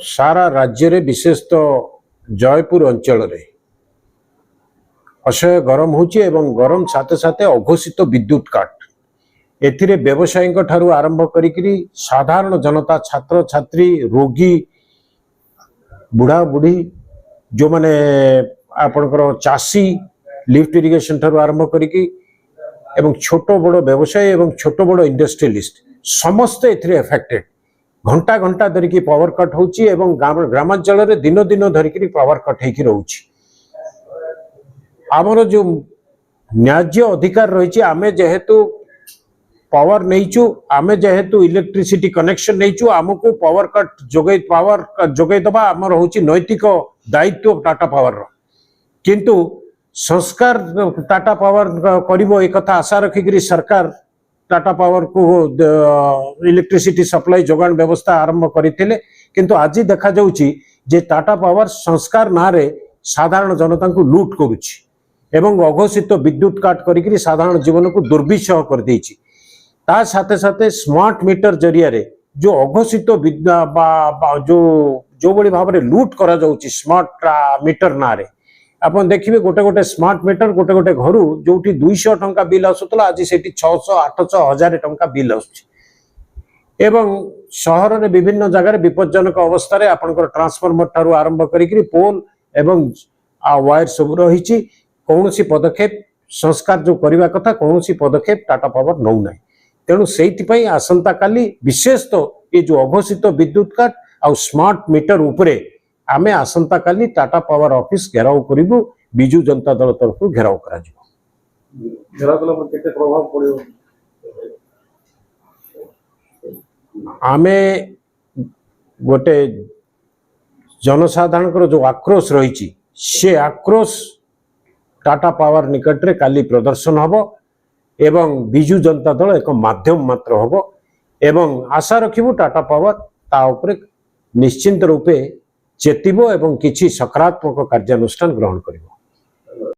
सारा राज्य रे विशेषतः जयपुर अंचल रे असह्य गरम होची एवं गरम साथे साथे अघोषित विद्युत काट एथिरे व्यवसायी ठारू आरंभ करी साधारण जनता छात्र छात्री रोगी बुढ़ा बुढ़ी जो माने आपनकर चासी लिफ्ट इरिगेशन ठारू आरंभ करी एवं छोट बड़ व्यवसायी एवं छोट बड़ इंडस्ट्रियलिस्ट समस्ते एथिरे एफेक्टेड घंटा घंटा धरिकी पावर कट होची एवं ग्रामांचल रे दिन दिन धरिकी पावर कट हेकी रहउची आमर जो न्याज्य अधिकार रही आमे जेहेतु पावर नहींचु आमे जेहेतु इलेक्ट्रिसिटी कनेक्शन नहींचु आमको पावर कट जोगई दबा आमर होची नैतिक दायित्व टाटा पावर रो किंतु संस्कार टाटा पावर करिवो एक कथा आशा रखिकरी सरकार टाटा पावर को इलेक्ट्रिसिटी सप्लाई जोगान व्यवस्था आरंभ करथिले किंतु आज देखा जाउची जे टाटा पावर संस्कार नारे साधारण जनता को लूट करुची एवं अघोषित विद्युत काट करी साधारण जीवन को दुर्विषह कर देछि ता साथे साथे स्मार्ट मीटर जरिया रे जो अघोषित जो बड़ी भाव में लूट करा जाउची स्मार्ट मीटर नारे आपन देखिबे गोटे गोटे स्मार्ट मीटर गोटे गोटे घरु जोठी 200 टंका बिल आसुतला आज सेठी 600 800 1000 टंका बिल आसुची एवं शहर रे विभिन्न जगह रे विपज्जनक अवस्था रे आपनकर ट्रांसफार्मर ठारू आरंभ करी पोल एवं वायर सब रहिची कौनसी पदक्षेप संस्कार जो करने कथा कौनसी पदक्षेप टाटा पावर नौ ना तेणु से आसंता काली विशेष तो ये जो अघोषित विद्युत काट आ स्मार्ट मीटर उपरे आमे आसंता काली टाटा पावर ऑफिस घेराव करिबु बिजू जनता दल तरफ घेराव करा जिवो घेराव कला पर केते प्रभाव पड़ियो आमे गोटे जनसाधारण जो आक्रोश रही से आक्रोश टाटा पावर निकट रे काली प्रदर्शन हबो एवं बिजू जनता दल एक माध्यम मात्र हबो एवं आशा रखिबु टाटा पावर ता उपरे निश्चिंत रूपे चेतिबो एवं किछि सकारात्मक कार्यानुष्ठान ग्रहण करिबो।